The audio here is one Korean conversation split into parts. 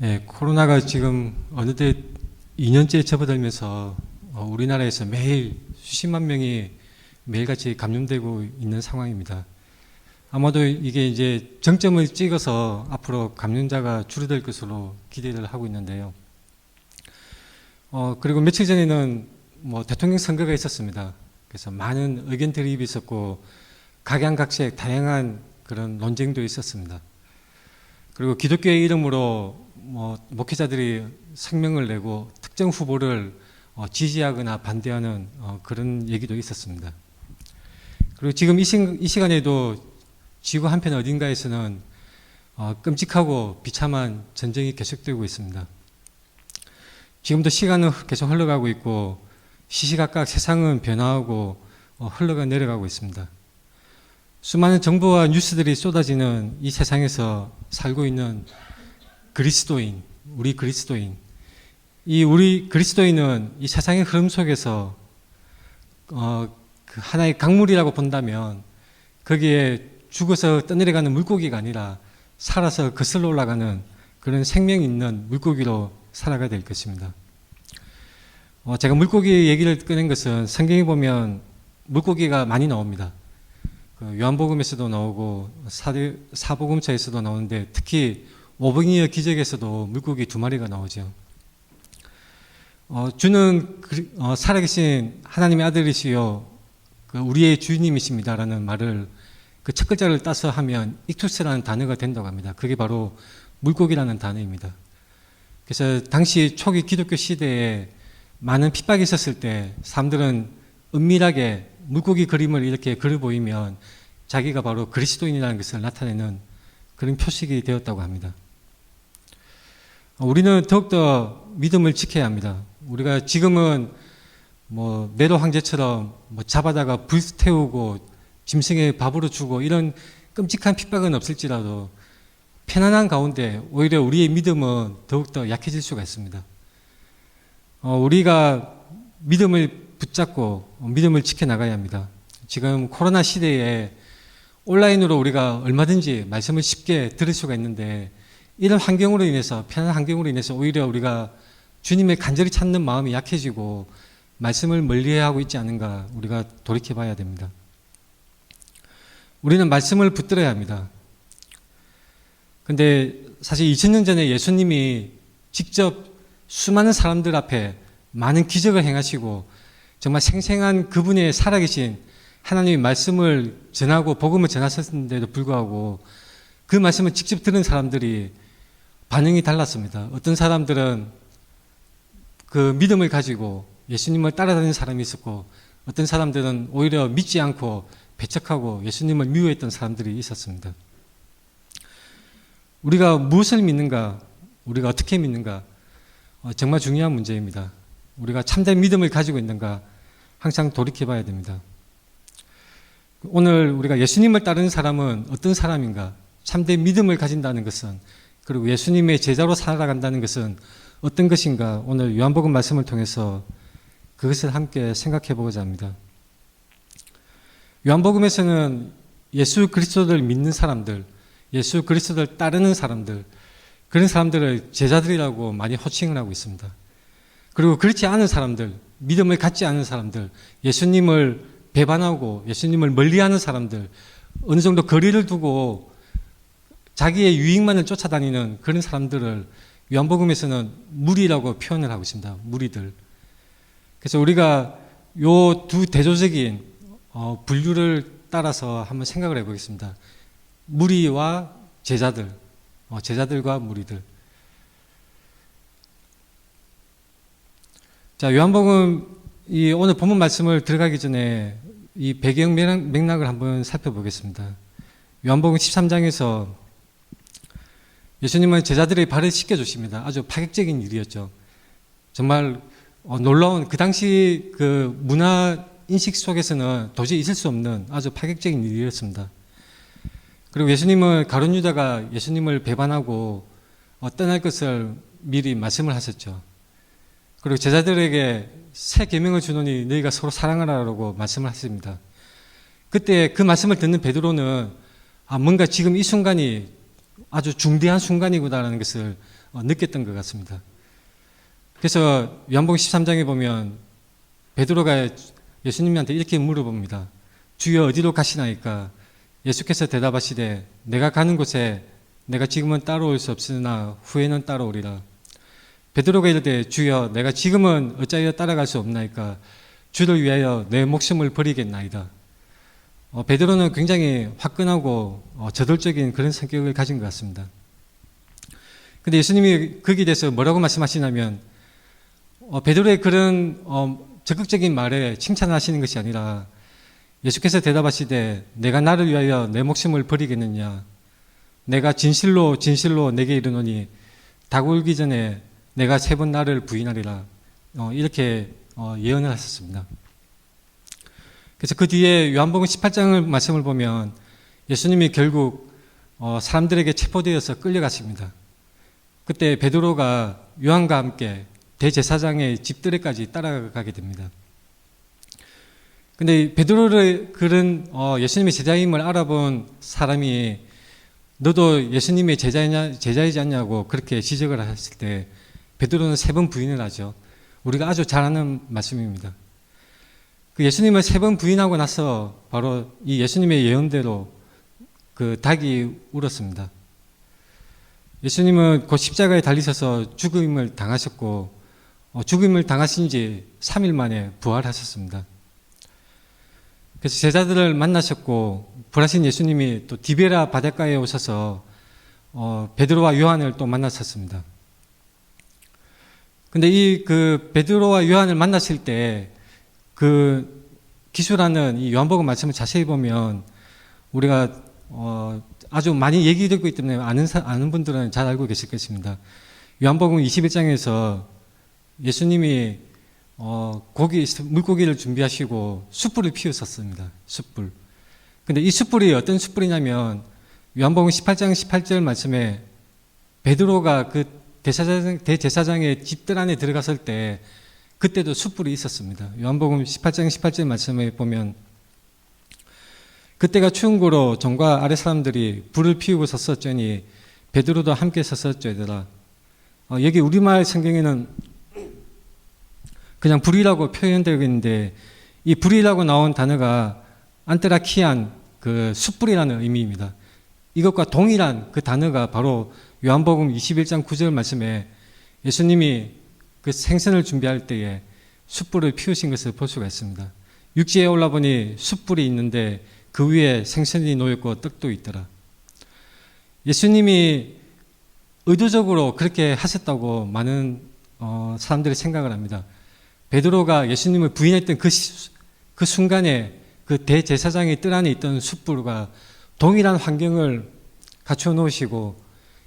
예, 코로나가 지금 어느덧 2년째 접어들면서 우리나라에서 매일 수십만 명이 매일같이 감염되고 있는 상황입니다. 아마도 이게 이제 정점을 찍어서 앞으로 감염자가 줄어들 것으로 기대를 하고 있는데요. 그리고 며칠 전에는 대통령 선거가 있었습니다. 그래서 많은 의견 대립이 있었고 각양각색 다양한 그런 논쟁도 있었습니다. 그리고 기독교의 이름으로 목회자들이声明을 내고 특정 후보를 지지하거나 반대하는 그런 얘기도 있었습니다. 그리고 지금 이 시간에도 지구 한편 어딘가에서는 끔찍하고 비참한 전쟁이 계속되고 있습니다. 지금도 시간은 계속 흘러가고 있고 시시각각 세상은 변화하고 흘러가 내려가고 있습니다. 수많은 정보와 뉴스들이 쏟아지는 이 세상에서 살고 있는 그리스도인, 우리 그리스도인, 우리 그리스도인은 이 세상의 흐름 속에서 그 하나의 강물이라고 본다면 거기에 죽어서 떠내려가는 물고기가 아니라 살아서 거슬러 올라가는 그런 생명 있는 물고기로 살아가야 될 것입니다. 제가 물고기 얘기를 꺼낸 것은 성경에 보면 물고기가 많이 나옵니다. 요한복음에서도 나오고 사복음서에서도 나오는데 특히 오병이어 기적에서도 물고기 2마리가 나오죠. 주는 살아계신 하나님의 아들이시요 우리의 주님이십니다라는 말을 그 첫 글자를 따서 하면 익투스라는 단어가 된다고 합니다. 그게 바로 물고기라는 단어입니다. 그래서 당시 초기 기독교 시대에 많은 핍박이 있었을 때 사람들은 은밀하게 물고기 그림을 이렇게 그려 보이면 자기가 바로 그리스도인이라는 것을 나타내는 그런 표식이 되었다고 합니다. 우리는 더욱더 믿음을 지켜야 합니다. 우리가 지금은 네로 황제처럼 잡아다가 불태우고 짐승에 밥으로 주고 이런 끔찍한 핍박은 없을지라도 편안한 가운데 오히려 우리의 믿음은 더욱더 약해질 수가 있습니다. 우리가 믿음을 붙잡고 믿음을 지켜나가야 합니다. 지금 코로나 시대에 온라인으로 우리가 얼마든지 말씀을 쉽게 들을 수가 있는데 이런 환경으로 인해서, 편안한 환경으로 인해서 오히려 우리가 주님을 간절히 찾는 마음이 약해지고 말씀을 멀리해야 하고 있지 않은가 우리가 돌이켜 봐야 됩니다. 우리는 말씀을 붙들어야 합니다. 근데 사실 2000년 전에 예수님이 직접 수많은 사람들 앞에 많은 기적을 행하시고 정말 생생한 그분의 살아계신 하나님의 말씀을 전하고 복음을 전하셨는데도 불구하고 그 말씀을 직접 들은 사람들이 반응이 달랐습니다. 어떤 사람들은 그 믿음을 가지고 예수님을 따라다니는 사람이 있었고 어떤 사람들은 오히려 믿지 않고 배척하고 예수님을 미워했던 사람들이 있었습니다. 우리가 무엇을 믿는가, 우리가 어떻게 믿는가 정말 중요한 문제입니다. 우리가 참된 믿음을 가지고 있는가 항상 돌이켜봐야 됩니다. 오늘 우리가 예수님을 따르는 사람은 어떤 사람인가, 참된 믿음을 가진다는 것은, 그리고 예수님의 제자로 살아간다는 것은 어떤 것인가, 오늘 요한복음 말씀을 통해서 그것을 함께 생각해 보고자 합니다. 요한복음에서는 예수 그리스도를 믿는 사람들, 예수 그리스도를 따르는 사람들, 그런 사람들을 제자들이라고 많이 호칭을 하고 있습니다. 그리고 그렇지 않은 사람들, 믿음을 갖지 않은 사람들, 예수님을 배반하고 예수님을 멀리하는 사람들, 어느 정도 거리를 두고 자기의 유익만을 쫓아다니는 그런 사람들을 요한복음에서는 무리라고 표현을 하고 있습니다. 무리들. 그래서 우리가 요 두 대조적인 분류를 따라서 한번 생각을 해보겠습니다. 무리와 제자들, 제자들과 무리들. 자, 요한복음 오늘 본문 말씀을 들어가기 전에 이 배경 맥락을 한번 살펴보겠습니다. 요한복음 13장에서 예수님은 제자들의 발을 씻겨주십니다. 아주 파격적인 일이었죠. 정말 놀라운, 그 당시 그 문화 인식 속에서는 도저히 있을 수 없는 아주 파격적인 일이었습니다. 그리고 예수님은 가룟 유다가 예수님을 배반하고 떠날 것을 미리 말씀을 하셨죠. 그리고 제자들에게 새 계명을 주노니 너희가 서로 사랑하라고 말씀을 하십니다. 그때 그 말씀을 듣는 베드로는 뭔가 지금 이 순간이 아주 중대한 순간이구나라는 것을 느꼈던 것 같습니다. 그래서 요한복음 13장에 보면 베드로가 예수님한테 이렇게 물어봅니다. 주여 어디로 가시나이까? 예수께서 대답하시되 내가 가는 곳에 내가 지금은 따라올 수 없으나 후에는 따라오리라. 베드로가 이르되 주여 내가 지금은 어찌하여 따라갈 수 없나이까? 주를 위하여 내 목숨을 버리겠나이다. 베드로는 굉장히 화끈하고 저돌적인 그런 성격을 가진 것 같습니다. 근데 예수님이 거기에 대해서 뭐라고 말씀하시냐면 베드로의 그런 적극적인 말에 칭찬하시는 것이 아니라 예수께서 대답하시되 내가 나를 위하여 내 목숨을 버리겠느냐? 내가 진실로 진실로 내게 이르노니 닭 울기 전에 내가 3번 나를 부인하리라. 이렇게 예언을 하셨습니다. 그래서 그 뒤에 요한복음 18장을 말씀을 보면 예수님이 결국 사람들에게 체포되어서 끌려갔습니다. 그때 베드로가 요한과 함께 대제사장의 집들에까지 따라가게 됩니다. 근데 베드로를 그런 예수님의 제자임을 알아본 사람이 너도 예수님의 제자이지 않냐고 그렇게 지적을 했을 때 베드로는 3번 부인을 하죠. 우리가 아주 잘 아는 말씀입니다. 그 예수님을 3번 부인하고 나서 바로 이 예수님의 예언대로 그 닭이 울었습니다. 예수님은 곧 십자가에 달리셔서 죽임을 당하셨고 죽임을 당하신 지 3일 만에 부활하셨습니다. 그래서 제자들을 만나셨고 부활하신 예수님이 또 디베라 바닷가에 오셔서 베드로와 요한을 또 만나셨습니다. 근데 이 그 베드로와 요한을 만났을 때 그 기술하는 이 요한복음 말씀을 자세히 보면 우리가 아주 많이 얘기 듣고 있기 때문에 아는 분들은 잘 알고 계실 것입니다. 요한복음 21장에서 예수님이 물고기를 준비하시고 숯불을 피우셨습니다. 숯불. 근데 이 숯불이 어떤 숯불이냐면 요한복음 18장 18절 말씀에 베드로가 그 대제사장의 집들 안에 들어갔을 때 그때도 숯불이 있었습니다. 요한복음 18장 18절 말씀에 보면 그때가 추운 고로 전과 아래 사람들이 불을 피우고 섰었더니 베드로도 함께 섰었더라. 여기 우리말 성경에는 그냥 불이라고 표현되고 있는데 이 불이라고 나온 단어가 안테라키안 그 숯불이라는 의미입니다. 이것과 동일한 그 단어가 바로 요한복음 21장 9절 말씀에 예수님이 그 생선을 준비할 때에 숯불을 피우신 것을 볼 수가 있습니다. 육지에 올라보니 숯불이 있는데 그 위에 생선이 놓였고 떡도 있더라. 예수님이 의도적으로 그렇게 하셨다고 많은 사람들이 생각을 합니다. 베드로가 예수님을 부인했던 그 순간에 그 대제사장의 뜰 안에 있던 숯불과 동일한 환경을 갖춰 놓으시고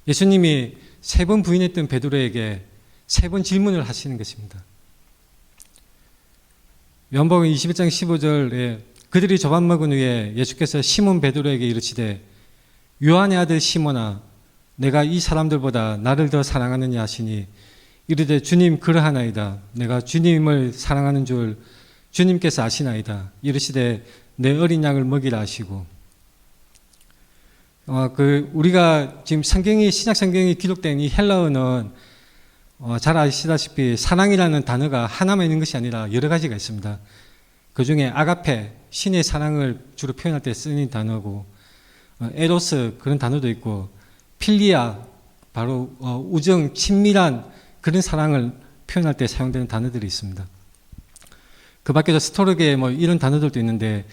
예수님이 3번 부인했던 베드로에게 3번 질문을 하시는 것입니다. 요한복음 21장 15절에 그들이 저밥 먹은 후에 예수께서 시몬 베드로에게 이르시되 요한의 아들 시몬아 내가 이 사람들보다 나를 더 사랑하느냐 하시니 이르되 주님 그러하나이다. 내가 주님을 사랑하는 줄 주님께서 아시나이다. 이르시되 내 어린 양을 먹이라 하시고 우리가 지금 신약 성경이 기록된 이 헬라어는 잘 아시다시피 사랑이라는 단어가 하나만 있는 것이 아니라 여러 가지가 있습니다. 그 중에 아가페, 신의 사랑을 주로 표현할 때 쓰는 단어고 에로스 그런 단어도 있고 필리아, 바로 우정, 친밀한 그런 사랑을 표현할 때 사용되는 단어들이 있습니다. 그 밖에도 스토르게 이런 단어들도 있는데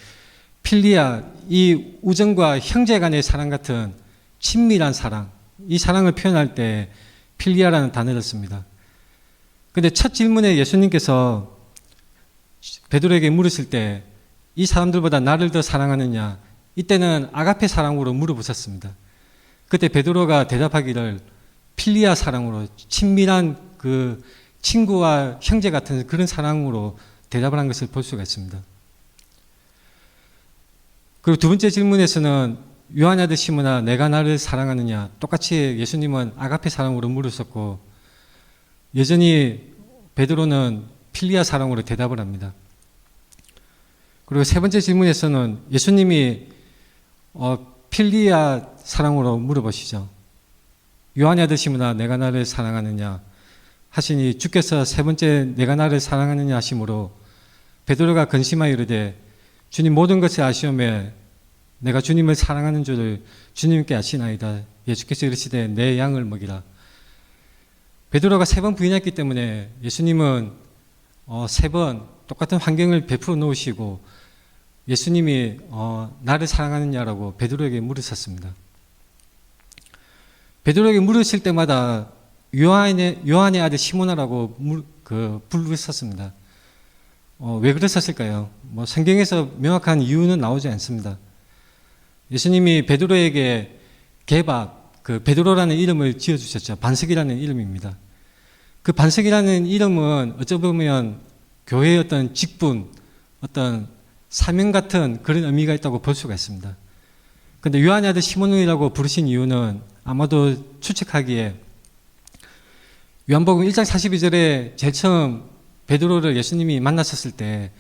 필리아, 이 우정과 형제 간의 사랑 같은 친밀한 사랑, 이 사랑을 표현할 때 필리아라는 단어를 씁니다. 그런데 첫 질문에 예수님께서 베드로에게 물으실 때 이 사람들보다 나를 더 사랑하느냐, 이때는 아가페 사랑으로 물어보셨습니다. 그때 베드로가 대답하기를 필리아 사랑으로, 친밀한 그 친구와 형제 같은 그런 사랑으로 대답을 한 것을 볼 수가 있습니다. 그리고 두 번째 질문에서는 요한의 아들 시몬아 내가 나를 사랑하느냐, 똑같이 예수님은 아가페 사랑으로 물으셨고 여전히 베드로는 필리아 사랑으로 대답을 합니다. 그리고 세 번째 질문에서는 예수님이 필리아 사랑으로 물어보시죠. 요한의 아들 시몬아 내가 나를 사랑하느냐 하시니 주께서 세 번째 내가 나를 사랑하느냐 하심으로 베드로가 근심하여 이르되 주님 모든 것을 아시오매 내가 주님을 사랑하는 줄을 주님께 아시나이다. 예수께서 이르시되 내 양을 먹이라. 베드로가 3번 부인했기 때문에 예수님은 3번 똑같은 환경을 베풀어 놓으시고 예수님이 나를 사랑하느냐라고 베드로에게 물으셨습니다. 베드로에게 물으실 때마다 요한의 아들 시몬아라고 부르셨습니다. 왜 그랬었을까요? 성경에서 명확한 이유는 나오지 않습니다. 예수님이 베드로에게 베드로라는 이름을 지어주셨죠. 반석이라는 이름입니다. 그 반석이라는 이름은 어쩌면 교회의 어떤 직분, 어떤 사명 같은 그런 의미가 있다고 볼 수가 있습니다. 근데 요한의 아들 시몬이라고 부르신 이유는 아마도 추측하기에 요한복음 1장 42절에 제일 처음 베드로를 예수님이 만나셨을 때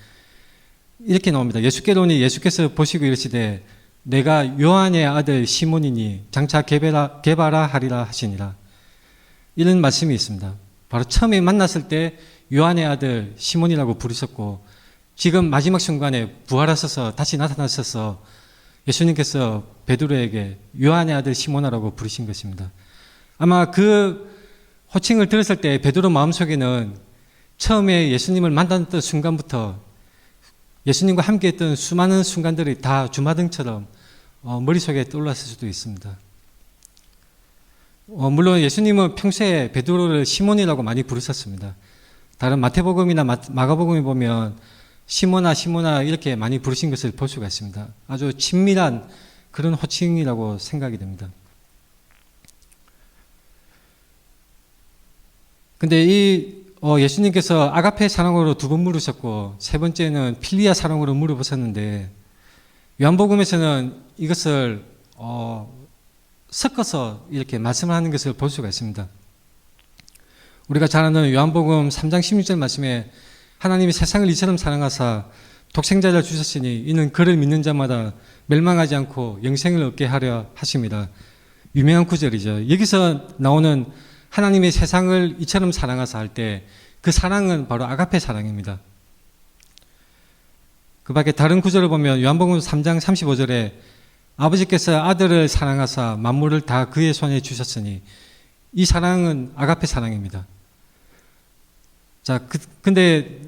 이렇게 나옵니다. 예수께로 오니 예수께서 보시고 이르시되 내가 요한의 아들 시몬이니 장차 개바라 하리라 하시니라. 이런 말씀이 있습니다. 바로 처음에 만났을 때 요한의 아들 시몬이라고 부르셨고 지금 마지막 순간에 부활하셔서 다시 나타나셔서 예수님께서 베드로에게 요한의 아들 시몬아라고 부르신 것입니다. 아마 그 호칭을 들었을 때 베드로 마음속에는 처음에 예수님을 만났던 순간부터 예수님과 함께했던 수많은 순간들이 다 주마등처럼 머릿속에 떠올랐을 수도 있습니다. 물론 예수님은 평소에 베드로를 시몬이라고 많이 부르셨습니다. 다른 마태복음이나 마가복음에 보면 시몬아 시몬아 이렇게 많이 부르신 것을 볼 수가 있습니다. 아주 친밀한 그런 호칭이라고 생각이 됩니다. 근데 예수님께서 아가페 사랑으로 2번 물으셨고 세 번째는 필리아 사랑으로 물어보셨는데 요한복음에서는 이것을 섞어서 이렇게 말씀을 하는 것을 볼 수가 있습니다. 우리가 잘 아는 요한복음 3장 16절 말씀에 하나님이 세상을 이처럼 사랑하사 독생자를 주셨으니 이는 그를 믿는 자마다 멸망하지 않고 영생을 얻게 하려 하십니다. 유명한 구절이죠. 여기서 나오는 하나님이 세상을 이처럼 사랑하사 할 때 그 사랑은 바로 아가페 사랑입니다. 그 밖에 다른 구절을 보면 요한복음 3장 35절에 아버지께서 아들을 사랑하사 만물을 다 그의 손에 주셨으니 이 사랑은 아가페 사랑입니다. 자, 근데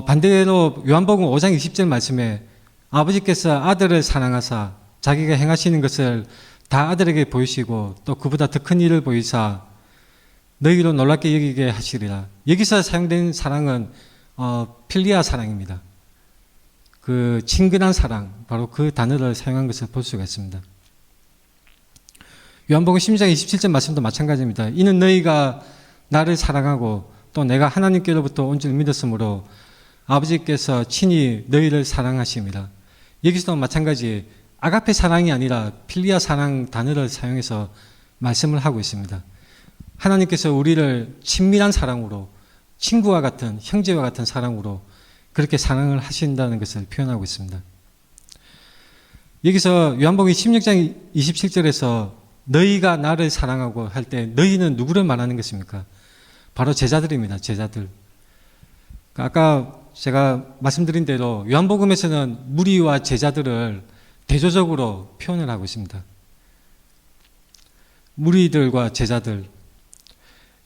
반대로 요한복음 5장 20절 말씀에 아버지께서 아들을 사랑하사 자기가 행하시는 것을 다 아들에게 보이시고 또 그보다 더 큰 일을 보이사 너희로 놀랍게 여기게 하시리라. 여기서 사용된 사랑은 필리아 사랑입니다. 그 친근한 사랑, 바로 그 단어를 사용한 것을 볼 수가 있습니다. 요한복음 16장 27절 말씀도 마찬가지입니다. 이는 너희가 나를 사랑하고 또 내가 하나님께로부터 온 줄 믿었으므로 아버지께서 친히 너희를 사랑하십니다. 여기서도 마찬가지 아가페 사랑이 아니라 필리아 사랑 단어를 사용해서 말씀을 하고 있습니다. 하나님께서 우리를 친밀한 사랑으로 친구와 같은 형제와 같은 사랑으로 그렇게 사랑을 하신다는 것을 표현하고 있습니다. 여기서 요한복음 16장 27절에서 너희가 나를 사랑하고 할 때 너희는 누구를 말하는 것입니까? 바로 제자들입니다. 제자들. 아까 제가 말씀드린 대로 요한복음에서는 무리와 제자들을 대조적으로 표현을 하고 있습니다. 무리들과 제자들.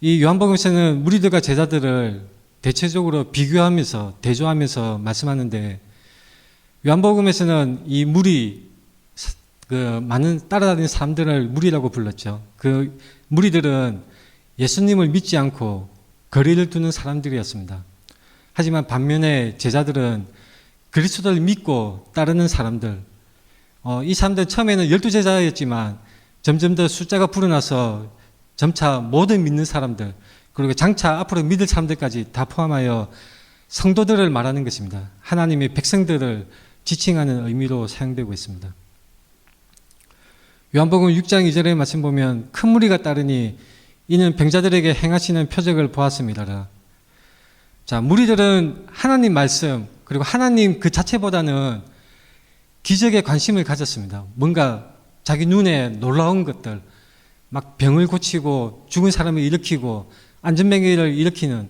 이 요한복음에서는 무리들과 제자들을 대체적으로 비교하면서 대조하면서 말씀하는데 요한복음에서는 이 무리 많은 따라다니는 사람들을 무리라고 불렀죠. 그 무리들은 예수님을 믿지 않고 거리를 두는 사람들이었습니다. 하지만 반면에 제자들은 그리스도를 믿고 따르는 사람들, 이 사람들 처음에는 12제자였지만 점점 더 숫자가 불어나서 점차 모든 믿는 사람들, 그리고 장차 앞으로 믿을 사람들까지 다 포함하여 성도들을 말하는 것입니다. 하나님의 백성들을 지칭하는 의미로 사용되고 있습니다. 요한복음 6장 2절의 말씀 보면 큰 무리가 따르니 이는 병자들에게 행하시는 표적을 보았습니다. 자, 무리들은 하나님 말씀 그리고 하나님 그 자체보다는 기적에 관심을 가졌습니다. 뭔가 자기 눈에 놀라운 것들, 막 병을 고치고 죽은 사람을 일으키고 안전뱅이를 일으키는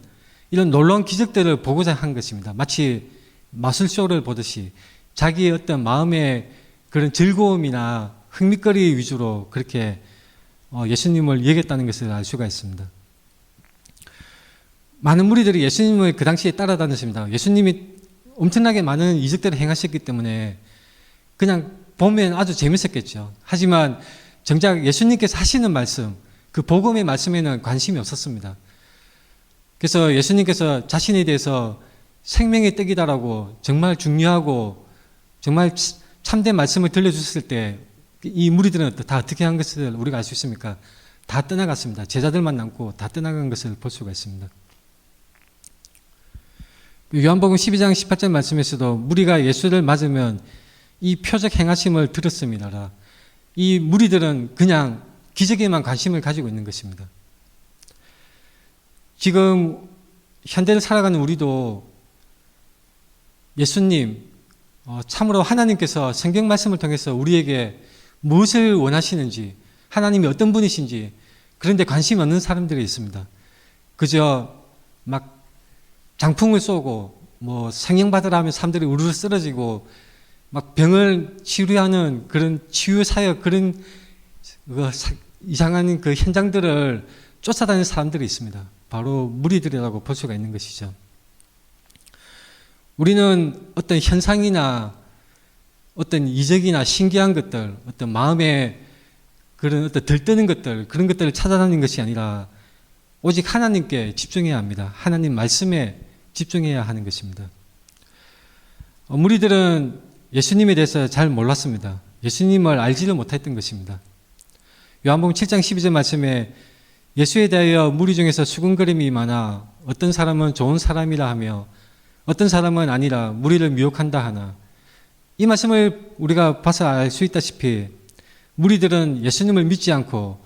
이런 놀라운 기적들을 보고자 한 것입니다. 마치 마술쇼를 보듯이 자기의 어떤 마음의 그런 즐거움이나 흥미거리 위주로 그렇게 예수님을 여겼다는 것을 알 수가 있습니다. 많은 무리들이 예수님을 그 당시에 따라다녔습니다. 예수님이 엄청나게 많은 이적들을 행하셨기 때문에 그냥 보면 아주 재밌었겠죠. 하지만 정작 예수님께서 하시는 말씀, 그 복음의 말씀에는 관심이 없었습니다. 그래서 예수님께서 자신에 대해서 생명의 떡이다라고 정말 중요하고 정말 참된 말씀을 들려주셨을 때 이 무리들은 다 어떻게 한 것을 우리가 알 수 있습니까? 다 떠나갔습니다. 제자들만 남고 다 떠나간 것을 볼 수가 있습니다. 요한복음 12장 18절 말씀에서도 무리가 예수를 맞으면 이 표적 행하심을 들었음이라. 이 무리들은 그냥 기적에만 관심을 가지고 있는 것입니다. 지금 현대를 살아가는 우리도 예수님, 참으로 하나님께서 성경 말씀을 통해서 우리에게 무엇을 원하시는지, 하나님이 어떤 분이신지 그런데 관심 없는 사람들이 있습니다. 그저 막 장풍을 쏘고 뭐 성령받으라 하면 사람들이 우르르 쓰러지고 막 병을 치료하는 그런 치유사역 그런 이상한 그 현장들을 쫓아다니는 사람들이 있습니다. 바로 무리들이라고 볼 수가 있는 것이죠. 우리는 어떤 현상이나 어떤 이적이나 신기한 것들, 어떤 마음에 그런 어떤 들뜨는 것들, 그런 것들을 찾아다니는 것이 아니라 오직 하나님께 집중해야 합니다. 하나님 말씀에 집중해야 하는 것입니다. 무리들은 예수님에 대해서 잘 몰랐습니다. 예수님을 알지를 못했던 것입니다. 요한복음 7장 12절 말씀에 예수에 대하여 무리 중에서 수군거림이 많아 어떤 사람은 좋은 사람이라 하며 어떤 사람은 아니라 무리를 미혹한다 하나. 이 말씀을 우리가 봐서 알 수 있다시피 무리들은 예수님을 믿지 않고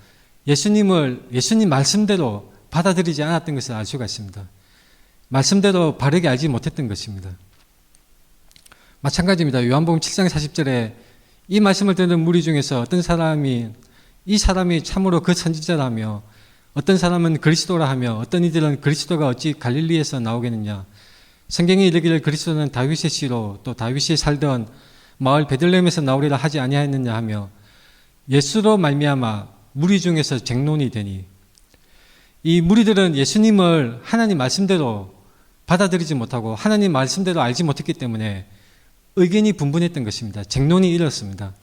예수님 말씀대로 받아들이지 않았던 것을 알 수가 있습니다. 말씀대로 바르게 알지 못했던 것입니다. 마찬가지입니다. 요한복음 7장 40절에 이 말씀을 듣는 무리 중에서 어떤 사람이 이 사람이 참으로 그 선지자라며 어떤 사람은 그리스도라 하며 어떤 이들은 그리스도가 어찌 갈릴리에서 나오겠느냐. 성경이 이르기를 그리스도는 다윗의 씨로 또 다윗이 살던 마을 베들레헴에서 나오리라 하지 아니하였느냐 하며 예수로 말미암아 무리 중에서 쟁론이 되니 이 무리들은 예수님을 하나님 말씀대로 받아들이지 못하고 하나님 말씀대로 알지 못했기 때문에 의견이 분분했던 것입니다. 쟁론이 일었습니다.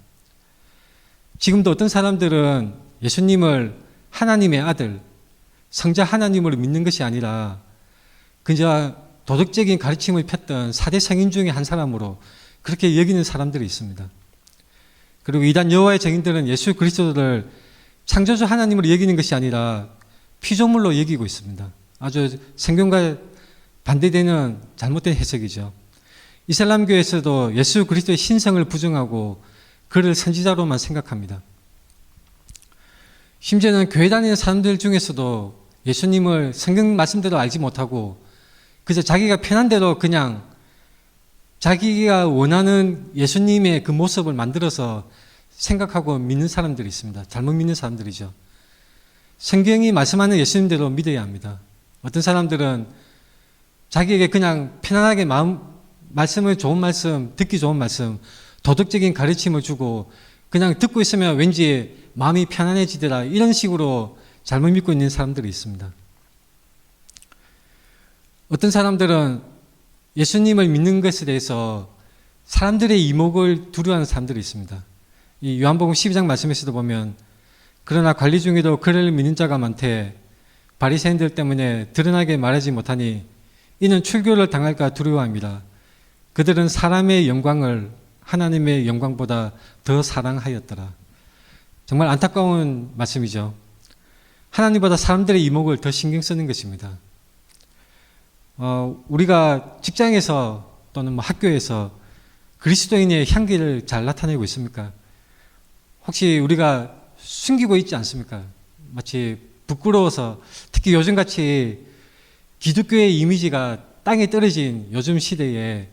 지금도 어떤 사람들은 예수님을 하나님의 아들, 성자 하나님으로 믿는 것이 아니라 그저 도덕적인 가르침을 폈던 4대 성인 중에 한 사람으로 그렇게 여기는 사람들이 있습니다. 그리고 이단 여호와의 증인들은 예수 그리스도를 창조주 하나님으로 여기는 것이 아니라 피조물로 여기고 있습니다. 아주 성경과 반대되는 잘못된 해석이죠. 이슬람교에서도 예수 그리스도의 신성을 부정하고 그를 선지자로만 생각합니다. 심지어는 교회 다니는 사람들 중에서도 예수님을 성경 말씀대로 알지 못하고 그래서 자기가 편한 대로 그냥 자기가 원하는 예수님의 그 모습을 만들어서 생각하고 믿는 사람들이 있습니다. 잘못 믿는 사람들이죠. 성경이 말씀하는 예수님대로 믿어야 합니다. 어떤 사람들은 자기에게 그냥 편안하게 말씀을 좋은 말씀, 듣기 좋은 말씀, 도덕적인 가르침을 주고 그냥 듣고 있으면 왠지 마음이 편안해지더라 이런 식으로 잘못 믿고 있는 사람들이 있습니다. 어떤 사람들은 예수님을 믿는 것에 대해서 사람들의 이목을 두려워하는 사람들이 있습니다. 이 요한복음 12장 말씀에서도 보면 그러나 관리 중에도 그를 믿는 자가 많되 바리새인들 때문에 드러나게 말하지 못하니 이는 출교를 당할까 두려워합니다. 그들은 사람의 영광을 하나님의 영광보다 더 사랑하였더라. 정말 안타까운 말씀이죠. 하나님보다 사람들의 이목을 더 신경 쓰는 것입니다. 우리가 직장에서 또는 뭐 학교에서 그리스도인의 향기를 잘 나타내고 있습니까? 혹시 우리가 숨기고 있지 않습니까? 마치 부끄러워서 특히 요즘같이 기독교의 이미지가 땅에 떨어진 요즘 시대에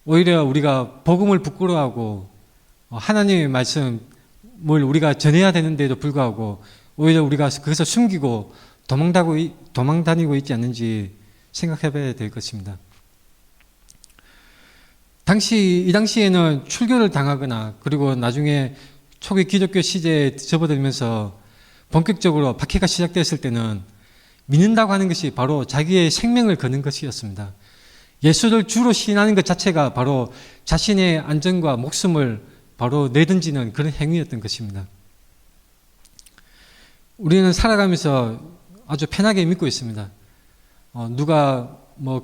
오히려 우리가 복음을 부끄러워하고 하나님의 말씀을 우리가 전해야 되는데도 불구하고 오히려 우리가 그것을 숨기고 도망다니고 있지 않는지 생각해 봐야 될 것입니다. 이 당시에는 출교를 당하거나 그리고 나중에 초기 기독교 시대에 접어들면서 본격적으로 박해가 시작됐을 때는 믿는다고 하는 것이 바로 자기의 생명을 거는 것이었습니다. 예수를 주로 시인하는 것 자체가 바로 자신의 안전과 목숨을 바로 내던지는 그런 행위였던 것입니다. 우리는 살아가면서 아주 편하게 믿고 있습니다. 누가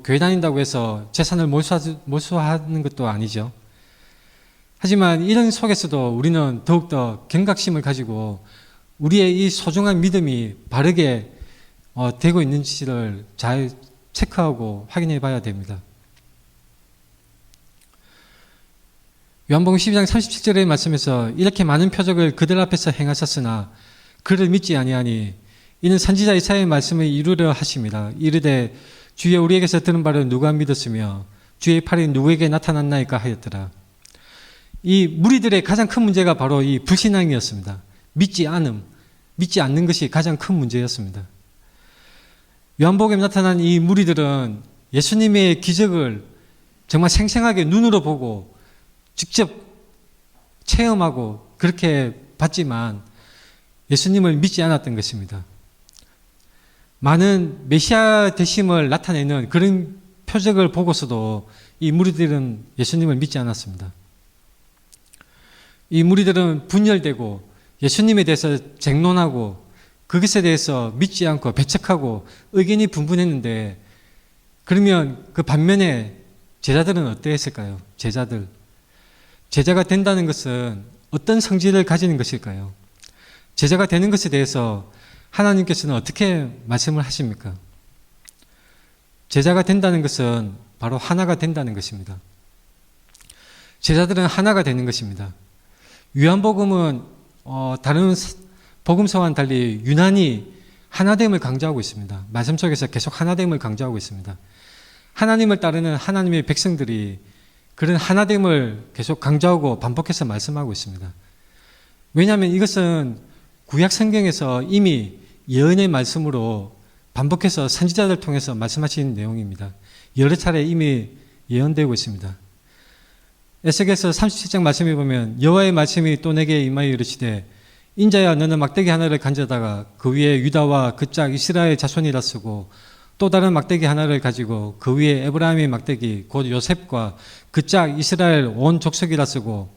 교회 다닌다고 해서 재산을 몰수하는 것도 아니죠. 하지만 이런 속에서도 우리는 더욱더 경각심을 가지고 우리의 이 소중한 믿음이 바르게 되고 있는지를 잘 체크하고 확인해 봐야 됩니다. 요한복음 12장 37절의 말씀에서 이렇게 많은 표적을 그들 앞에서 행하셨으나 그를 믿지 아니하니 이는 선지자 이사야의 말씀을 이루려 하심이라. 이르되 주여 우리에게서 들은 바를 누가 믿었으며 주의 팔이 누구에게 나타났나이까 하였더라. 이 무리들의 가장 큰 문제가 바로 이 불신앙이었습니다. 믿지 않는 것이 가장 큰 문제였습니다. 요한복음에 나타난 이 무리들은 예수님의 기적을 정말 생생하게 눈으로 보고 직접 체험하고 그렇게 봤지만 예수님을 믿지 않았던 것입니다. 많은 메시아 되심을 나타내는 그런 표적을 보고서도 이 무리들은 예수님을 믿지 않았습니다. 이 무리들은 분열되고 예수님에 대해서 쟁론하고 그것에 대해서 믿지 않고 배척하고 의견이 분분했는데, 그러면 그 반면에 제자들은 어떠했을까요? 제자가 된다는 것은 어떤 성질을 가지는 것일까요? 제자가 되는 것에 대해서 하나님께서는 어떻게 말씀을 하십니까? 제자가 된다는 것은 바로 하나가 된다는 것입니다. 제자들은 하나가 되는 것입니다. 요한복음은 다른 복음서와는 달리 유난히 하나됨을 강조하고 있습니다. 말씀 속에서 계속 하나됨을 강조하고 있습니다. 하나님을 따르는 하나님의 백성들이 그런 하나됨을 계속 강조하고 반복해서 말씀하고 있습니다. 왜냐하면 이것은 구약 성경에서 이미 예언의 말씀으로 반복해서 선지자들 통해서 말씀하신 내용입니다. 여러 차례 이미 예언되고 있습니다. 에스겔서 37장 말씀에 보면 여호와의 말씀이 또 내게 임하여 이르시되 인자야 너는 막대기 하나를 간져다가 그 위에 유다와 그 짝 이스라엘 자손이라 쓰고 또 다른 막대기 하나를 가지고 그 위에 에브라임의 막대기 곧 요셉과 그 짝 이스라엘 온 족속이라 쓰고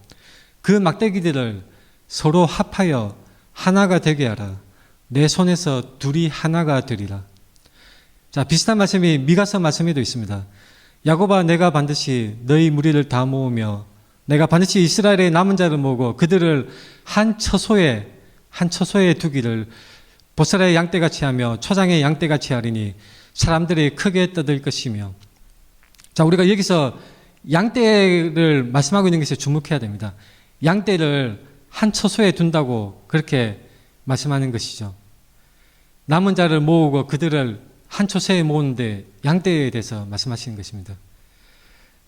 그 막대기들을 서로 합하여 하나가 되게 하라. 내 손에서 둘이 하나가 되리라. 자, 비슷한 말씀이 미가서 말씀에도 있습니다. 야곱아 내가 반드시 너희 무리를 다 모으며 내가 반드시 이스라엘의 남은 자를 모으고 그들을 한 처소에 두기를 보스라의 양떼같이 하며 초장의 양떼같이 하리니 사람들이 크게 떠들 것이며. 자, 우리가 여기서 양떼를 말씀하고 있는 것에 주목해야 됩니다. 양떼를 한 처소에 둔다고 그렇게 말씀하는 것이죠. 남은 자를 모으고 그들을 한 처소에 모으는데 양떼에 대해서 말씀하시는 것입니다.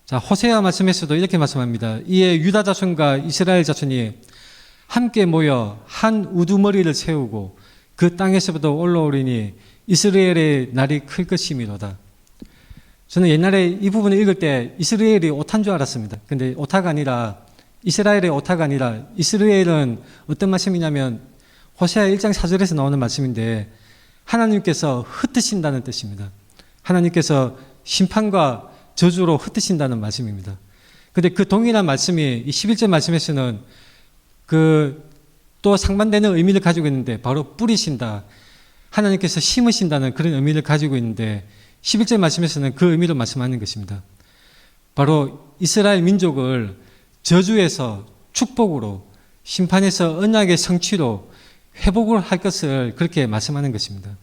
자, 호세아 말씀에서도 이렇게 말씀합니다. 이에 유다 자손과 이스라엘 자손이 함께 모여 한 우두머리를 세우고 그 땅에서부터 올라오리니 이스라엘의 날이 클 것이미로다. 저는 옛날에 이 부분을 읽을 때 이스라엘이 오타인 줄 알았습니다. 근데 오타가 아니라 이스라엘의 오타가 아니라 이스라엘은 어떤 말씀이냐면 호세아 1장 4절에서 나오는 말씀인데 하나님께서 흩으신다는 뜻입니다. 하나님께서 심판과 저주로 흩으신다는 말씀입니다. 근데 그 동일한 말씀이 이 11절 말씀에서는 또 상반되는 의미를 가지고 있는데 바로 뿌리신다. 하나님께서 심으신다는 그런 의미를 가지고 있는데 11절 말씀에서는 그 의미로 말씀하는 것입니다. 바로 이스라엘 민족을 저주에서 축복으로, 심판에서 언약의 성취로 회복을 할 것을 그렇게 말씀하는 것입니다.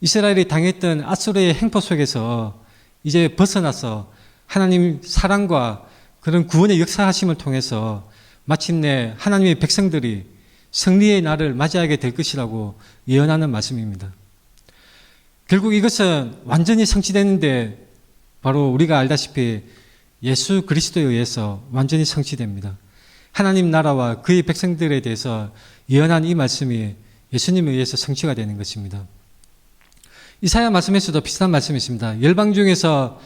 이스라엘이 당했던 아수르의 행포 속에서 이제 벗어나서 하나님 사랑과 그런 구원의 역사하심을 통해서 마침내 하나님의 백성들이 승리의 날을 맞이하게 될 것이라고 예언하는 말씀입니다. 결국 이것은 완전히 성취되는데 바로 우리가 알다시피 예수 그리스도에 의해서 완전히 성취됩니다. 하나님 나라와 그의 백성들에 대해서 예언한 이 말씀이 예수님에 의해서 성취가 되는 것입니다. 이사야 말씀에서도 비슷한 말씀이 있습니다. 열방 중에서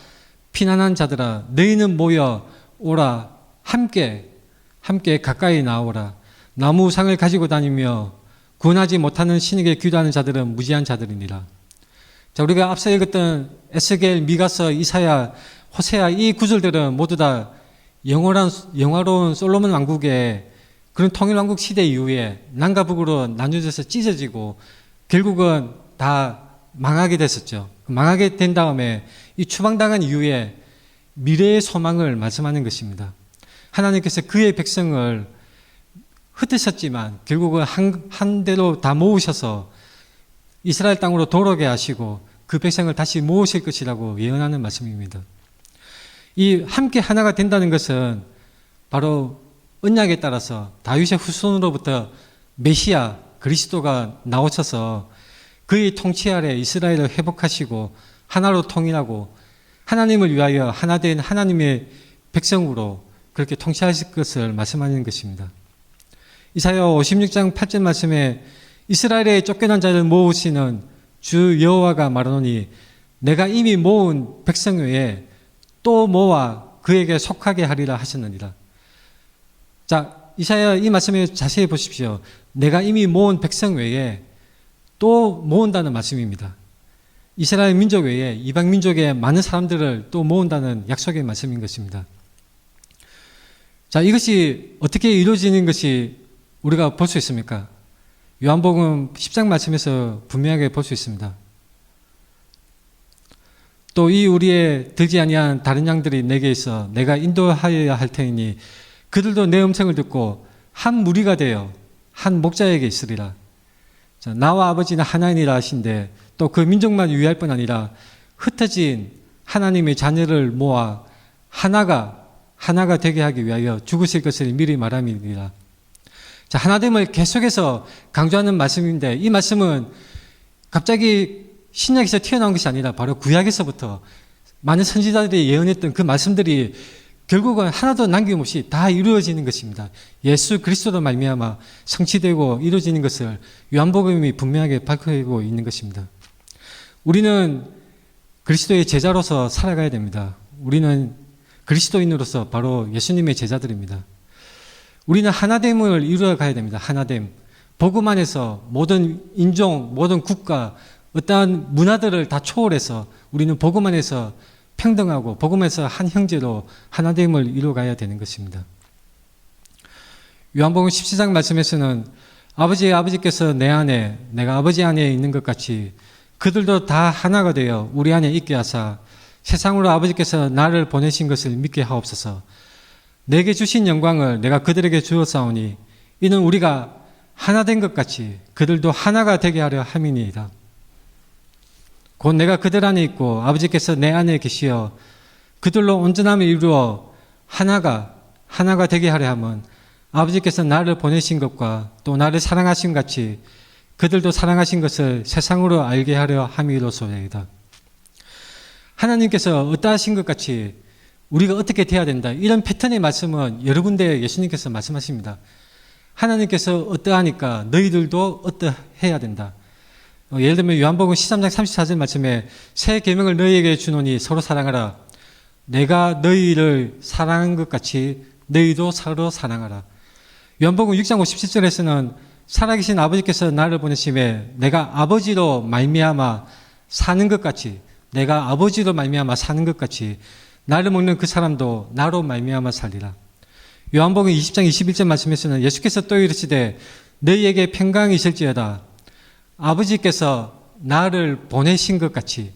피난한 자들아 너희는 모여 오라 함께 가까이 나오라. 나무 우상을 가지고 다니며 구원하지 못하는 신에게 기도하는 자들은 무지한 자들이니라. 자, 우리가 앞서 읽었던 에스겔, 미가서, 이사야, 호세아 이 구절들은 모두 다 영화로운 솔로몬 왕국의 그런 통일왕국 시대 이후에 남과 북으로 나뉘어져서 찢어지고 결국은 다 망하게 됐었죠. 망하게 된 다음에 이 추방당한 이후에 미래의 소망을 말씀하는 것입니다. 하나님께서 그의 백성을 흩으셨지만 결국은 한 대로 다 모으셔서 이스라엘 땅으로 돌아오게 하시고 그 백성을 다시 모으실 것이라고 예언하는 말씀입니다. 이 함께 하나가 된다는 것은 바로 언약에 따라서 다윗의 후손으로부터 메시아 그리스도가 나오셔서 그의 통치 아래 이스라엘을 회복하시고 하나로 통일하고 하나님을 위하여 하나 된 하나님의 백성으로 그렇게 통치하실 것을 말씀하는 것입니다. 이사야 56장 8절 말씀에 이스라엘의 쫓겨난 자를 모으시는 주 여호와가 말하노니 내가 이미 모은 백성 외에 또 모아 그에게 속하게 하리라 하셨느니라. 자, 이사야 이 말씀에 자세히 보십시오. 내가 이미 모은 백성 외에 또 모은다는 말씀입니다. 이스라엘 민족 외에 이방 민족의 많은 사람들을 또 모은다는 약속의 말씀인 것입니다. 자, 이것이 어떻게 이루어지는 것이 우리가 볼 수 있습니까? 요한복음 10장 말씀에서 분명하게 볼 수 있습니다. 또 이 우리의 들지 아니한 다른 양들이 내게 있어 내가 인도하여야 할 테니 그들도 내 음성을 듣고 한 무리가 되어 한 목자에게 있으리라. 자, 나와 아버지는 하나이니라 하신데 또 그 민족만 유의할 뿐 아니라 흩어진 하나님의 자녀를 모아 하나가 되게 하기 위하여 죽으실 것을 미리 말함이니라. 자, 하나됨을 계속해서 강조하는 말씀인데 이 말씀은 갑자기 신약에서 튀어나온 것이 아니라 바로 구약에서부터 많은 선지자들이 예언했던 그 말씀들이 결국은 하나도 남김없이 다 이루어지는 것입니다. 예수 그리스도로 말미암아 성취되고 이루어지는 것을 요한복음이 분명하게 밝히고 있는 것입니다. 우리는 그리스도의 제자로서 살아가야 됩니다. 우리는 그리스도인으로서 바로 예수님의 제자들입니다. 우리는 하나됨을 이루어 가야 됩니다. 하나됨. 복음 안에서 모든 인종, 모든 국가, 어떠한 문화들을 다 초월해서 우리는 복음 안에서 평등하고 복음 안에서 한 형제로 하나됨을 이루어가야 되는 것입니다. 요한복음 17장 말씀에서는 아버지께서 내 안에 내가 아버지 안에 있는 것 같이 그들도 다 하나가 되어 우리 안에 있게 하사 세상으로 아버지께서 나를 보내신 것을 믿게 하옵소서. 내게 주신 영광을 내가 그들에게 주었사오니 이는 우리가 하나 된 것 같이 그들도 하나가 되게 하려 함이니이다. 곧 내가 그들 안에 있고 아버지께서 내 안에 계시어 그들로 온전함을 이루어 하나가 되게 하려 함은 아버지께서 나를 보내신 것과 또 나를 사랑하신 같이 그들도 사랑하신 것을 세상으로 알게 하려 함이로소이다. 하나님께서 어떠하신 것 같이 우리가 어떻게 돼야 된다. 이런 패턴의 말씀은 여러 군데 예수님께서 말씀하십니다. 하나님께서 어떠하니까 너희들도 어떠해야 된다. 예를 들면 요한복음 13장 34절 말씀에 새 계명을 너희에게 주노니 서로 사랑하라. 내가 너희를 사랑한 것 같이 너희도 서로 사랑하라. 요한복음 6장 57절에서는 살아계신 아버지께서 나를 보내심에 내가 아버지로 말미암아 사는 것 같이 내가 아버지로 말미암아 사는 것 같이 나를 먹는 그 사람도 나로 말미암아 살리라. 요한복음 20장 21절 말씀에서는 예수께서 또 이르시되 너희에게 평강이 있을지어다. 아버지께서 나를 보내신 것 같이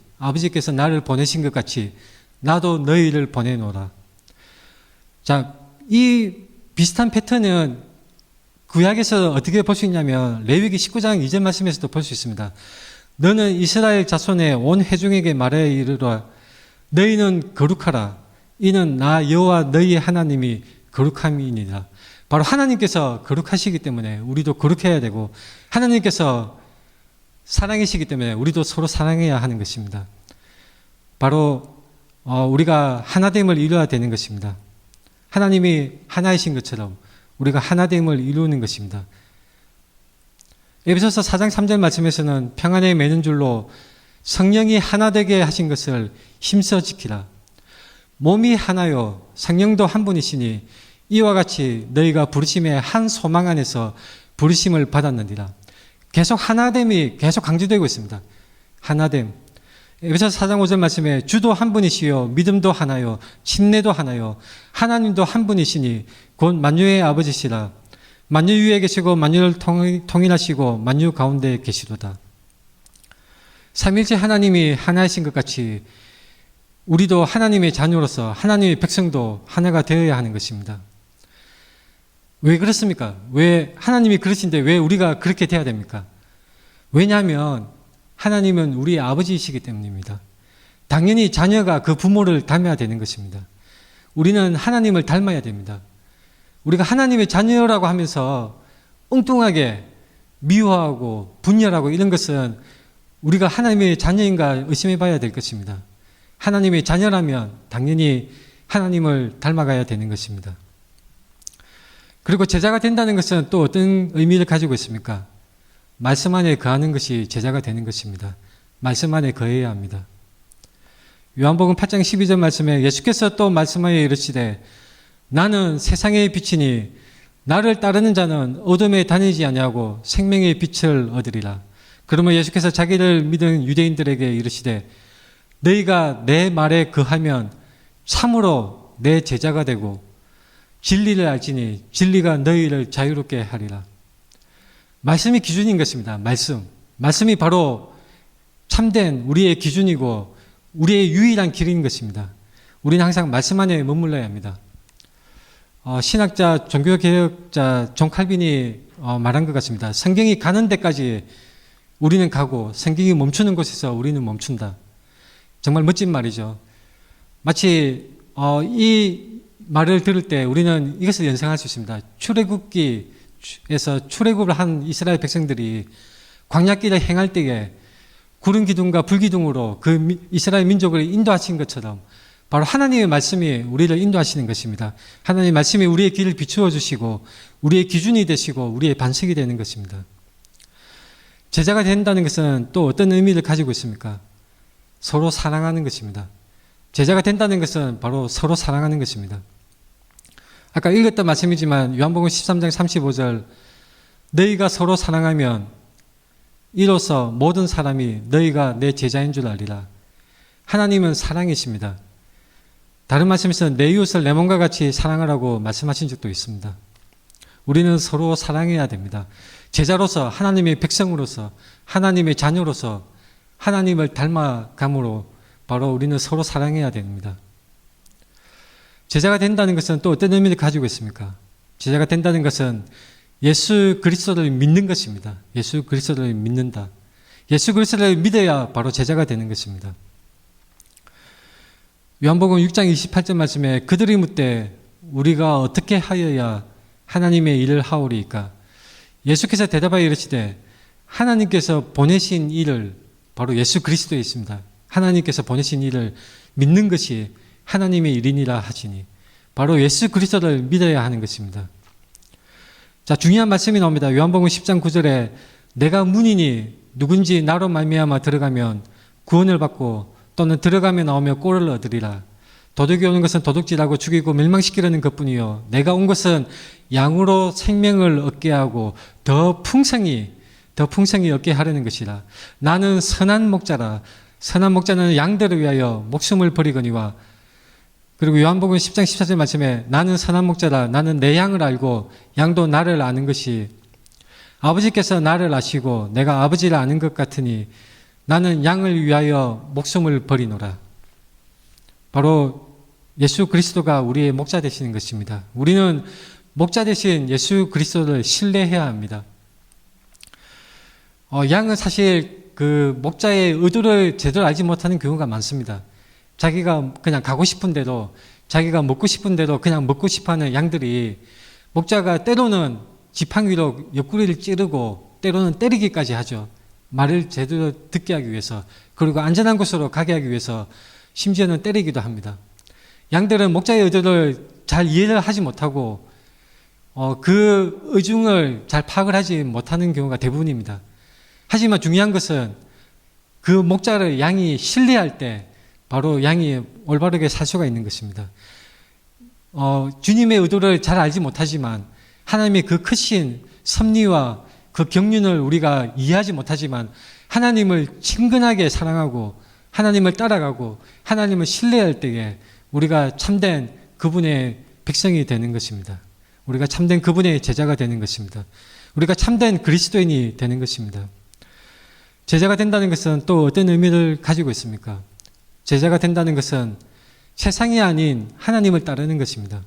나도 너희를 보내노라. 자, 이 비슷한 패턴은 구약에서 어떻게 볼 수 있냐면 레위기 19장 2절 말씀에서도 볼 수 있습니다. 너는 이스라엘 자손의 온 회중에게 말하여 이르라. 너희는 거룩하라. 이는 나 여호와 너희의 하나님이 거룩함이니라. 바로 하나님께서 거룩하시기 때문에 우리도 거룩해야 되고 하나님께서 사랑이시기 때문에 우리도 서로 사랑해야 하는 것입니다. 바로 우리가 하나됨을 이루어야 되는 것입니다. 하나님이 하나이신 것처럼 우리가 하나됨을 이루는 것입니다. 에베소서 4장 3절 말씀에서는 평안에 매는 줄로 성령이 하나 되게 하신 것을 힘써 지키라. 몸이 하나요 성령도 한 분이시니 이와 같이 너희가 부르심의 한 소망 안에서 부르심을 받았느니라. 계속 하나됨이 계속 강조되고 있습니다. 하나됨. 에베소서 4장 5절 말씀에 주도 한 분이시요 믿음도 하나요 침례도 하나요 하나님도 한 분이시니 곧 만유의 아버지시라. 만유 위에 계시고 만유를 통일하시고 만유 가운데 계시도다. 삼일째 하나님이 하나이신 것 같이 우리도 하나님의 자녀로서 하나님의 백성도 하나가 되어야 하는 것입니다. 왜 그렇습니까? 왜 하나님이 그러신데 왜 우리가 그렇게 돼야 됩니까? 왜냐하면 하나님은 우리의 아버지이시기 때문입니다. 당연히 자녀가 그 부모를 닮아야 되는 것입니다. 우리는 하나님을 닮아야 됩니다. 우리가 하나님의 자녀라고 하면서 엉뚱하게 미워하고 분열하고 이런 것은 우리가 하나님의 자녀인가 의심해 봐야 될 것입니다. 하나님의 자녀라면 당연히 하나님을 닮아가야 되는 것입니다. 그리고 제자가 된다는 것은 또 어떤 의미를 가지고 있습니까? 말씀 안에 거하는 것이 제자가 되는 것입니다. 말씀 안에 거해야 합니다. 요한복음 8장 12절 말씀에 예수께서 또 말씀하여 이르시되 나는 세상의 빛이니 나를 따르는 자는 어둠에 다니지 아니하고 생명의 빛을 얻으리라. 그러면 예수께서 자기를 믿은 유대인들에게 이르시되 너희가 내 말에 거하면 참으로 내 제자가 되고 진리를 알지니 진리가 너희를 자유롭게 하리라. 말씀이 기준인 것입니다. 말씀이 바로 참된 우리의 기준이고 우리의 유일한 길인 것입니다. 우리는 항상 말씀 안에 머물러야 합니다. 신학자, 종교개혁자 존 칼빈이 말한 것 같습니다. 성경이 가는 데까지 우리는 가고 성경이 멈추는 곳에서 우리는 멈춘다. 정말 멋진 말이죠. 마치 이 말을 들을 때 우리는 이것을 연상할 수 있습니다. 출애굽기에서 출애굽을 한 이스라엘 백성들이 광야길을 행할 때에 구름 기둥과 불 기둥으로 그 이스라엘 민족을 인도하신 것처럼 바로 하나님의 말씀이 우리를 인도하시는 것입니다. 하나님의 말씀이 우리의 길을 비추어 주시고 우리의 기준이 되시고 우리의 반석이 되는 것입니다. 제자가 된다는 것은 또 어떤 의미를 가지고 있습니까? 서로 사랑하는 것입니다. 제자가 된다는 것은 바로 서로 사랑하는 것입니다. 아까 읽었던 말씀이지만 요한복음 13장 35절 너희가 서로 사랑하면 이로써 모든 사람이 너희가 내 제자인 줄 알리라. 하나님은 사랑이십니다. 다른 말씀에서는 내 이웃을 내 몸과 같이 사랑하라고 말씀하신 적도 있습니다. 우리는 서로 사랑해야 됩니다. 제자로서 하나님의 백성으로서 하나님의 자녀로서 하나님을 닮아감으로 바로 우리는 서로 사랑해야 됩니다. 제자가 된다는 것은 또 어떤 의미를 가지고 있습니까? 제자가 된다는 것은 예수 그리스도를 믿는 것입니다. 예수 그리스도를 믿는다. 예수 그리스도를 믿어야 바로 제자가 되는 것입니다. 요한복음 6장 28절 말씀에 그들이 묻되 우리가 어떻게 하여야 하나님의 일을 하오리이까? 예수께서 대답하여 이르시되 하나님께서 보내신 일을 바로 예수 그리스도에 있습니다. 하나님께서 보내신 일을 믿는 것이 하나님의 일이니라 하시니 바로 예수 그리스도를 믿어야 하는 것입니다. 자, 중요한 말씀이 나옵니다. 요한복음 10장 9절에 내가 문이니 누군지 나로 말미암아 들어가면 구원을 받고 또는 들어가며 나오며 꼴을 얻으리라. 도둑이 오는 것은 도둑질하고 죽이고 멸망시키려는 것뿐이요 내가 온 것은 양으로 생명을 얻게 하고 더 풍성히 얻게 하려는 것이라. 나는 선한 목자라. 선한 목자는 양들을 위하여 목숨을 버리거니와. 그리고 요한복음 10장 14절 말씀에 나는 선한 목자라. 나는 내 양을 알고 양도 나를 아는 것이 아버지께서 나를 아시고 내가 아버지를 아는 것 같으니 나는 양을 위하여 목숨을 버리노라. 바로 예수 그리스도가 우리의 목자 되시는 것입니다. 우리는 목자 되신 예수 그리스도를 신뢰해야 합니다. 양은 사실 그 목자의 의도를 제대로 알지 못하는 경우가 많습니다. 자기가 그냥 가고 싶은 대로, 자기가 먹고 싶은 대로 그냥 먹고 싶어하는 양들이 목자가 때로는 지팡이 위로 옆구리를 찌르고 때로는 때리기까지 하죠. 말을 제대로 듣게 하기 위해서, 그리고 안전한 곳으로 가게 하기 위해서 심지어는 때리기도 합니다. 양들은 목자의 의도를 잘 이해를 하지 못하고 그 의중을 잘 파악을 하지 못하는 경우가 대부분입니다. 하지만 중요한 것은 그 목자를 양이 신뢰할 때 바로 양이 올바르게 살 수가 있는 것입니다. 주님의 의도를 잘 알지 못하지만 하나님의 그 크신 섭리와 그 경륜을 우리가 이해하지 못하지만 하나님을 친근하게 사랑하고 하나님을 따라가고 하나님을 신뢰할 때에 우리가 참된 그분의 백성이 되는 것입니다. 우리가 참된 그분의 제자가 되는 것입니다. 우리가 참된 그리스도인이 되는 것입니다. 제자가 된다는 것은 또 어떤 의미를 가지고 있습니까? 제자가 된다는 것은 세상이 아닌 하나님을 따르는 것입니다.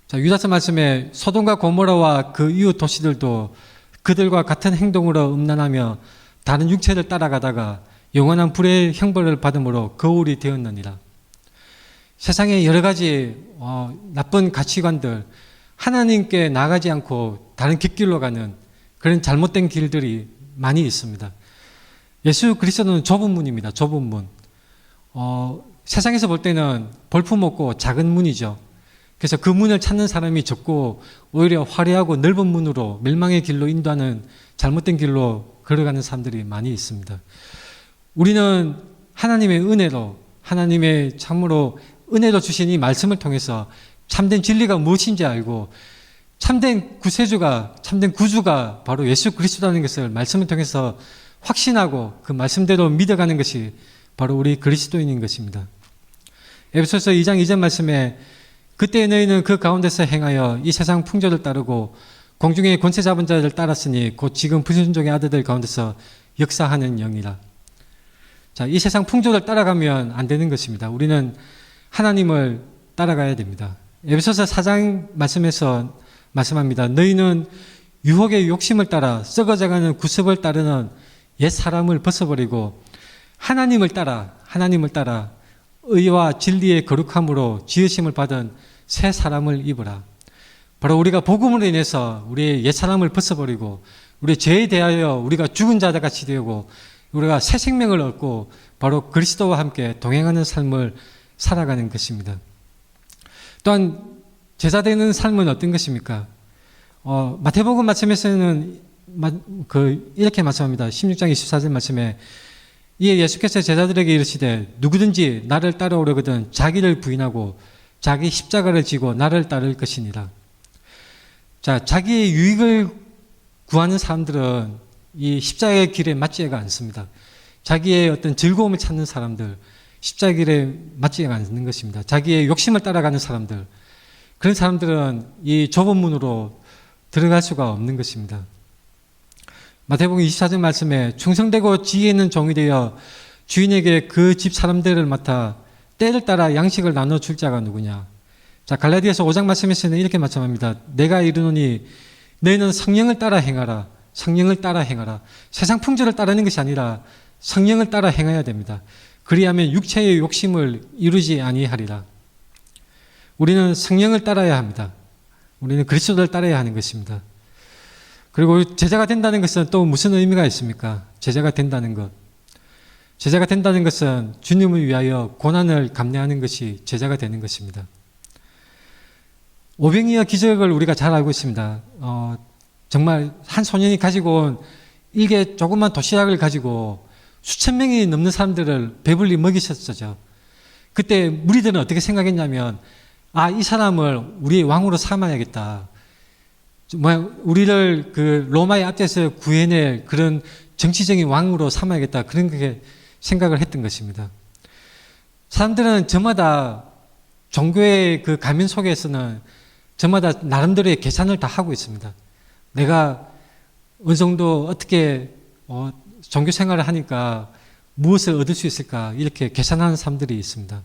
자, 유다서 말씀에 소돔과 고모라와 그 이웃 도시들도 그들과 같은 행동으로 음란하며 다른 육체를 따라가다가 영원한 불의 형벌을 받음으로 거울이 되었느니라. 세상에 여러 가지 나쁜 가치관들, 하나님께 나아가지 않고 다른 깃길로 가는 그런 잘못된 길들이 많이 있습니다. 예수 그리스도는 좁은 문입니다. 좁은 문. 세상에서 볼 때는 볼품없고 작은 문이죠. 그래서 그 문을 찾는 사람이 적고 오히려 화려하고 넓은 문으로 멸망의 길로 인도하는 잘못된 길로 걸어가는 사람들이 많이 있습니다. 우리는 하나님의 은혜로, 하나님의 참으로 은혜로 주신 이 말씀을 통해서 참된 진리가 무엇인지 알고 참된 구세주가, 참된 구주가 바로 예수 그리스도라는 것을 말씀을 통해서 확신하고 그 말씀대로 믿어가는 것이 바로 우리 그리스도인인 것입니다. 에베소서 2장 2절 말씀에 그때 너희는 그 가운데서 행하여 이 세상 풍조를 따르고 공중의 권세 잡은 자를 따랐으니 곧 지금 불순종의 아들들 가운데서 역사하는 영이라. 자, 이 세상 풍조를 따라가면 안 되는 것입니다. 우리는 하나님을 따라가야 됩니다. 에베소서 4장 말씀에서 말씀합니다. 너희는 유혹의 욕심을 따라 썩어져가는 구습을 따르는 옛 사람을 벗어버리고 하나님을 따라 의와 진리의 거룩함으로 지으심을 받은 새 사람을 입으라. 바로 우리가 복음으로 인해서 우리의 옛 사람을 벗어버리고 우리의 죄에 대하여 우리가 죽은 자같이 되고 우리가 새 생명을 얻고 바로 그리스도와 함께 동행하는 삶을 살아가는 것입니다. 또한 제자 되는 삶은 어떤 것입니까? 마태복음 말씀에서는 이렇게 말씀합니다. 16장 24절 말씀에 이에 예수께서 제자들에게 이르시되 누구든지 나를 따라오려거든 자기를 부인하고 자기 십자가를 지고 나를 따를 것이니라. 자, 자기의 유익을 구하는 사람들은 이 십자가의 길에 맞지가 않습니다. 자기의 어떤 즐거움을 찾는 사람들, 십자가의 길에 맞지가 않는 것입니다. 자기의 욕심을 따라가는 사람들, 그런 사람들은 이 좁은 문으로 들어갈 수가 없는 것입니다. 마태복음 24절 말씀에 충성되고 지혜 있는 종이 되어 주인에게 그 집 사람들을 맡아 때를 따라 양식을 나눠줄 자가 누구냐. 자, 갈라디아서 5장 말씀에서는 이렇게 말씀합니다. 내가 이르노니 너희는 성령을 따라 행하라. 성령을 따라 행하라. 세상 풍조를 따르는 것이 아니라 성령을 따라 행해야 됩니다. 그리하면 육체의 욕심을 이루지 아니하리라. 우리는 성령을 따라야 합니다. 우리는 그리스도를 따라야 하는 것입니다. 그리고 제자가 된다는 것은 또 무슨 의미가 있습니까? 제자가 된다는 것. 제자가 된다는 것은 주님을 위하여 고난을 감내하는 것이 제자가 되는 것입니다. 오병이어 기적을 우리가 잘 알고 있습니다. 정말 한 소년이 가지고 온 일개 조그만 도시락을 가지고 수천 명이 넘는 사람들을 배불리 먹이셨죠. 그때 무리들은 어떻게 생각했냐면, 이 사람을 우리의 왕으로 삼아야겠다. 우리를 그 로마의 앞에서 구해낼 그런 정치적인 왕으로 삼아야겠다. 그런 생각을 했던 것입니다. 사람들은 저마다 종교의 그 가면 속에서는 저마다 나름대로의 계산을 다 하고 있습니다. 내가 어느 정도 어떻게 종교 생활을 하니까 무엇을 얻을 수 있을까 이렇게 계산하는 사람들이 있습니다.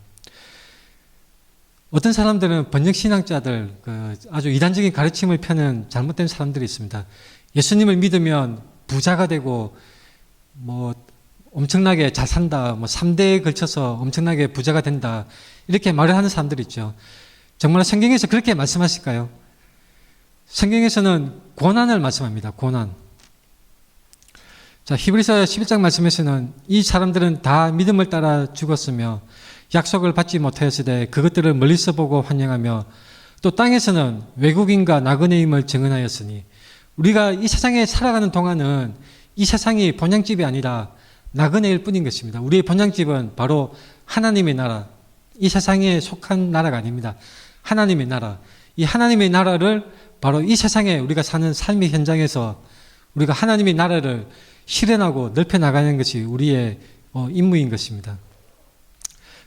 어떤 사람들은 번역신앙자들, 아주 이단적인 가르침을 펴는 잘못된 사람들이 있습니다. 예수님을 믿으면 부자가 되고 엄청나게 잘 산다, 3대에 걸쳐서 엄청나게 부자가 된다 이렇게 말을 하는 사람들이 있죠. 정말 성경에서 그렇게 말씀하실까요? 성경에서는 고난을 말씀합니다. 고난. 자, 히브리서 11장 말씀에서는 이 사람들은 다 믿음을 따라 죽었으며 약속을 받지 못하였으되 그것들을 멀리서 보고 환영하며 또 땅에서는 외국인과 나그네임을 증언하였으니 우리가 이 세상에 살아가는 동안은 이 세상이 본향집이 아니라 나그네일 뿐인 것입니다. 우리의 본향집은 바로 하나님의 나라, 이 세상에 속한 나라가 아닙니다. 하나님의 나라, 이 하나님의 나라를 바로 이 세상에 우리가 사는 삶의 현장에서 우리가 하나님의 나라를 실현하고 넓혀나가는 것이 우리의 임무인 것입니다.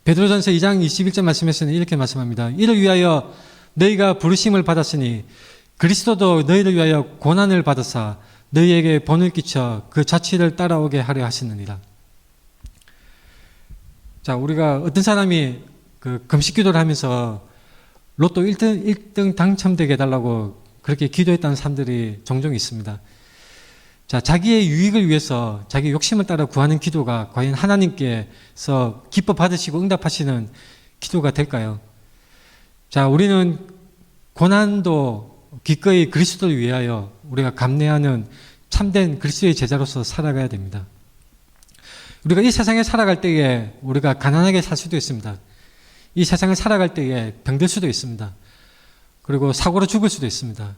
베드로전서 2장 21절 말씀에서는 이렇게 말씀합니다. 이를 위하여 너희가 부르심을 받았으니 그리스도도 너희를 위하여 고난을 받으사 너희에게 본을 끼쳐 그 자취를 따라오게 하려 하시느니라. 자, 우리가 어떤 사람이 그 금식 기도를 하면서 로또 1등 당첨되게 해달라고 그렇게 기도했다는 사람들이 종종 있습니다. 자, 자기의 유익을 위해서 자기 욕심을 따라 구하는 기도가 과연 하나님께서 기뻐 받으시고 응답하시는 기도가 될까요? 자, 우리는 고난도 기꺼이 그리스도를 위하여 우리가 감내하는 참된 그리스도의 제자로서 살아가야 됩니다. 우리가 이 세상에 살아갈 때에 우리가 가난하게 살 수도 있습니다. 이 세상을 살아갈 때에 병들 수도 있습니다. 그리고 사고로 죽을 수도 있습니다.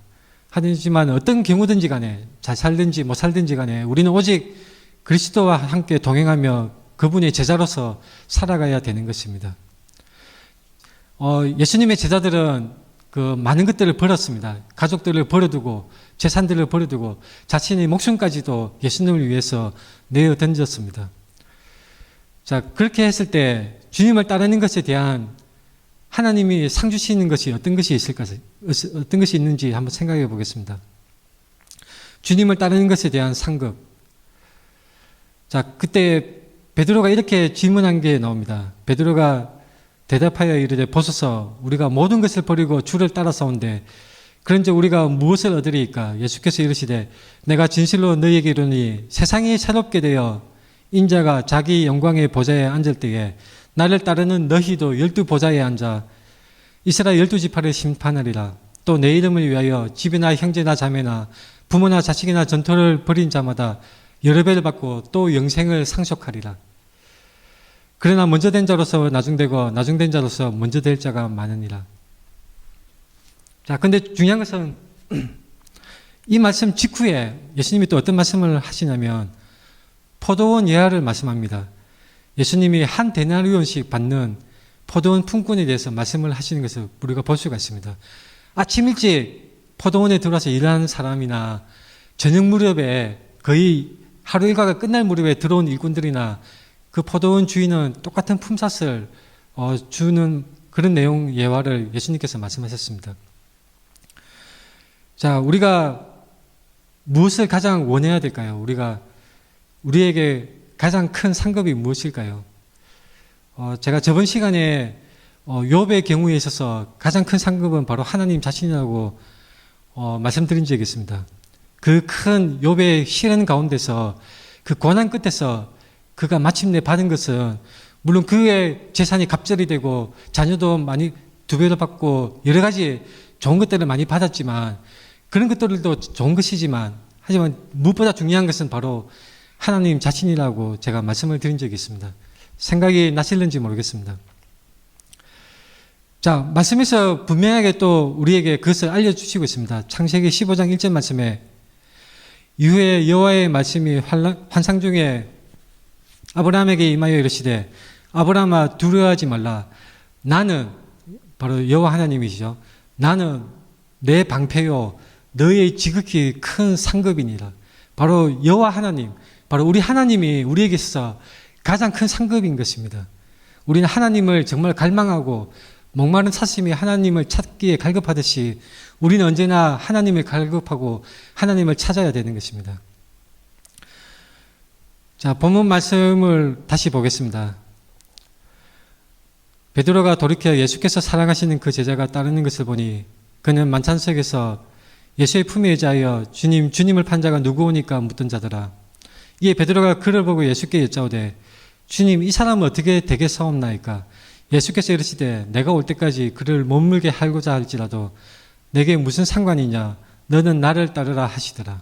하지만 어떤 경우든지 간에 잘 살든지 못 살든지 간에 우리는 오직 그리스도와 함께 동행하며 그분의 제자로서 살아가야 되는 것입니다. 예수님의 제자들은 그 많은 것들을 버렸습니다. 가족들을 버려두고 재산들을 버려두고 자신의 목숨까지도 예수님을 위해서 내어 던졌습니다. 자, 그렇게 했을 때 주님을 따르는 것에 대한 하나님이 상 주시는 것이 어떤 것이 있을까, 어떤 것이 있는지 한번 생각해 보겠습니다. 주님을 따르는 것에 대한 상급. 자, 그때 베드로가 이렇게 질문한 게 나옵니다. 베드로가 대답하여 이르되 보소서 우리가 모든 것을 버리고 주를 따라서온데 그런즉 우리가 무엇을 얻으리이까? 예수께서 이르시되 내가 진실로 너희에게 이르노니 세상이 새롭게 되어 인자가 자기 영광의 보좌에 앉을 때에 나를 따르는 너희도 12보좌에 앉아 이스라엘 12지파를 심판하리라. 또 내 이름을 위하여 집이나 형제나 자매나 부모나 자식이나 전토를 벌인 자마다 여러 배를 받고 또 영생을 상속하리라. 그러나 먼저 된 자로서 나중되고 나중된 자로서 먼저 될 자가 많으니라. 자, 근데 중요한 것은 이 말씀 직후에 예수님이 또 어떤 말씀을 하시냐면 포도원 예화를 말씀합니다. 예수님이 한 데나리온씩 받는 포도원 품꾼에 대해서 말씀을 하시는 것을 우리가 볼 수가 있습니다. 아침 일찍 포도원에 들어와서 일하는 사람이나 저녁 무렵에 거의 하루 일과가 끝날 무렵에 들어온 일꾼들이나 그 포도원 주인은 똑같은 품삯을 주는 그런 내용 예화를 예수님께서 말씀하셨습니다. 자, 우리가 무엇을 가장 원해야 될까요? 우리에게 가장 큰 상급이 무엇일까요? 제가 저번 시간에 욥의 경우에 있어서 가장 큰 상급은 바로 하나님 자신이라고 말씀드린 적이 있습니다. 그 큰 욥의 시련 가운데서 그 고난 끝에서 그가 마침내 받은 것은 물론 그의 재산이 갑절이 되고 자녀도 많이 2배로 받고 여러 가지 좋은 것들을 많이 받았지만 그런 것들도 좋은 것이지만 하지만 무엇보다 중요한 것은 바로 하나님 자신이라고 제가 말씀을 드린 적이 있습니다. 생각이 나실는지 모르겠습니다. 자, 말씀에서 분명하게 또 우리에게 그것을 알려주시고 있습니다. 창세기 15장 1절 말씀에 이후에 여호와의 말씀이 환상 중에 아브라함에게 임하여 이르시되 아브라함아 두려워하지 말라. 나는 바로 여호와 하나님이시죠. 나는 내 방패요 너의 지극히 큰 상급이니라. 바로 여호와 하나님, 바로 우리 하나님이 우리에게 있어서 가장 큰 상급인 것입니다. 우리는 하나님을 정말 갈망하고 목마른 사슴이 하나님을 찾기에 갈급하듯이 우리는 언제나 하나님을 갈급하고 하나님을 찾아야 되는 것입니다. 자, 본문 말씀을 다시 보겠습니다. 베드로가 돌이켜 예수께서 사랑하시는 그 제자가 따르는 것을 보니 그는 만찬석에서 예수의 품에 의지하여 주님을 판 자가 누구오니까 묻던 자더라. 이에 베드로가 그를 보고 예수께 여짜오되 주님 이 사람은 어떻게 되겠사옵나이까? 예수께서 이르시되 내가 올 때까지 그를 못물게 하고자 할지라도 내게 무슨 상관이냐? 너는 나를 따르라 하시더라.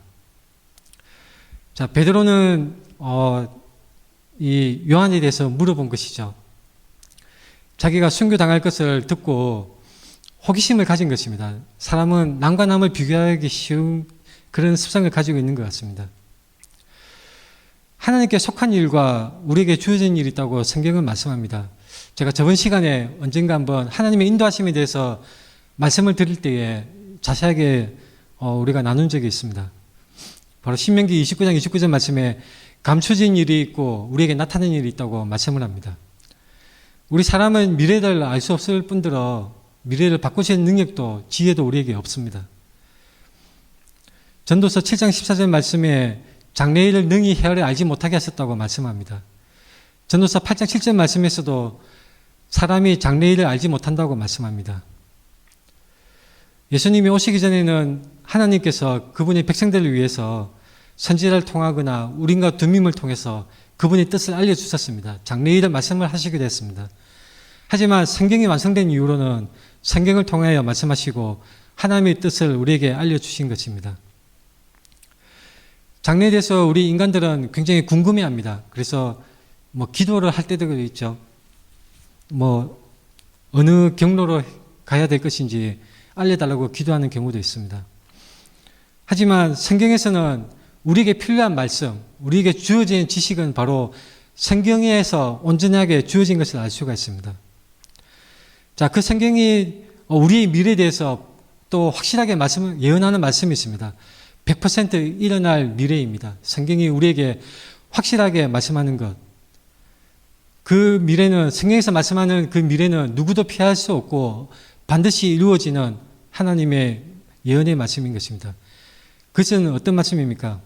자, 베드로는 이 요한에 대해서 물어본 것이죠. 자기가 순교당할 것을 듣고 호기심을 가진 것입니다. 사람은 남과 남을 비교하기 쉬운 그런 습성을 가지고 있는 것 같습니다. 하나님께 속한 일과 우리에게 주어진 일이 있다고 성경은 말씀합니다. 제가 저번 시간에 언젠가 한번 하나님의 인도하심에 대해서 말씀을 드릴 때에 자세하게 우리가 나눈 적이 있습니다. 바로 신명기 29장 29절 말씀에 감춰진 일이 있고 우리에게 나타난 일이 있다고 말씀을 합니다. 우리 사람은 미래를 알 수 없을 뿐더러 미래를 바꾸시는 능력도 지혜도 우리에게 없습니다. 전도서 7장 14절 말씀에 장래일을 능히 헤아려 알지 못하게 하셨다고 말씀합니다. 전도서 8장 7절 말씀에서도 사람이 장래일을 알지 못한다고 말씀합니다. 예수님이 오시기 전에는 하나님께서 그분의 백성들을 위해서 선지자를 통하거나 우린과 두밈을 통해서 그분의 뜻을 알려주셨습니다. 장래일을 말씀을 하시기도 했습니다. 하지만 성경이 완성된 이후로는 성경을 통하여 말씀하시고 하나님의 뜻을 우리에게 알려주신 것입니다. 장래에 대해서 우리 인간들은 굉장히 궁금해합니다. 그래서 기도를 할 때도 있죠. 어느 경로로 가야 될 것인지 알려달라고 기도하는 경우도 있습니다. 하지만 성경에서는 우리에게 필요한 말씀, 우리에게 주어진 지식은 바로 성경에서 온전하게 주어진 것을 알 수가 있습니다. 자, 그 성경이 우리의 미래에 대해서 또 확실하게 예언하는 말씀이 있습니다. 100% 일어날 미래입니다. 성경이 우리에게 확실하게 말씀하는 것. 그 미래는, 성경에서 말씀하는 그 미래는 누구도 피할 수 없고 반드시 이루어지는 하나님의 예언의 말씀인 것입니다. 그것은 어떤 말씀입니까?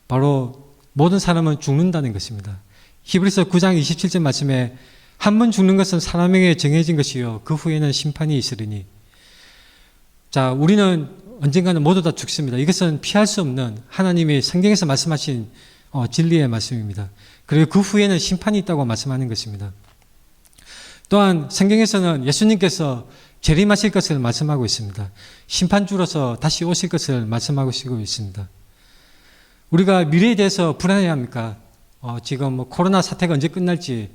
바로 모든 사람은 죽는다는 것입니다. 히브리서 9장 27절 말씀에 한 번 죽는 것은 사람에게 정해진 것이요 그 후에는 심판이 있으리니. 자, 우리는 언젠가는 모두 다 죽습니다. 이것은 피할 수 없는 하나님이 성경에서 말씀하신 진리의 말씀입니다. 그리고 그 후에는 심판이 있다고 말씀하는 것입니다. 또한 성경에서는 예수님께서 재림하실 것을 말씀하고 있습니다. 심판주로서 다시 오실 것을 말씀하고 있습니다. 우리가 미래에 대해서 불안해합니까? 지금 코로나 사태가 언제 끝날지,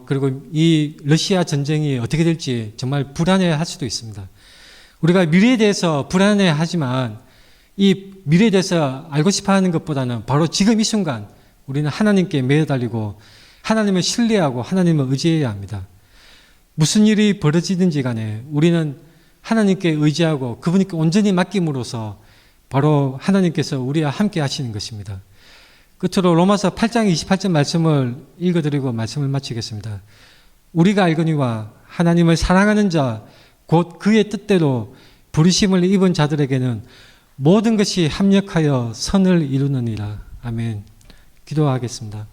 그리고 이 러시아 전쟁이 어떻게 될지 정말 불안해할 수도 있습니다. 우리가 미래에 대해서 불안해하지만 이 미래에 대해서 알고 싶어하는 것보다는 바로 지금 이 순간 우리는 하나님께 매여달리고 하나님을 신뢰하고 하나님을 의지해야 합니다. 무슨 일이 벌어지든지 간에 우리는 하나님께 의지하고 그분께 온전히 맡김으로써 바로 하나님께서 우리와 함께 하시는 것입니다. 끝으로 로마서 8장 28절 말씀을 읽어드리고 말씀을 마치겠습니다. 우리가 알거니와 하나님을 사랑하는 자 곧 그의 뜻대로 부르심을 입은 자들에게는 모든 것이 합력하여 선을 이루느니라. 아멘. 기도하겠습니다.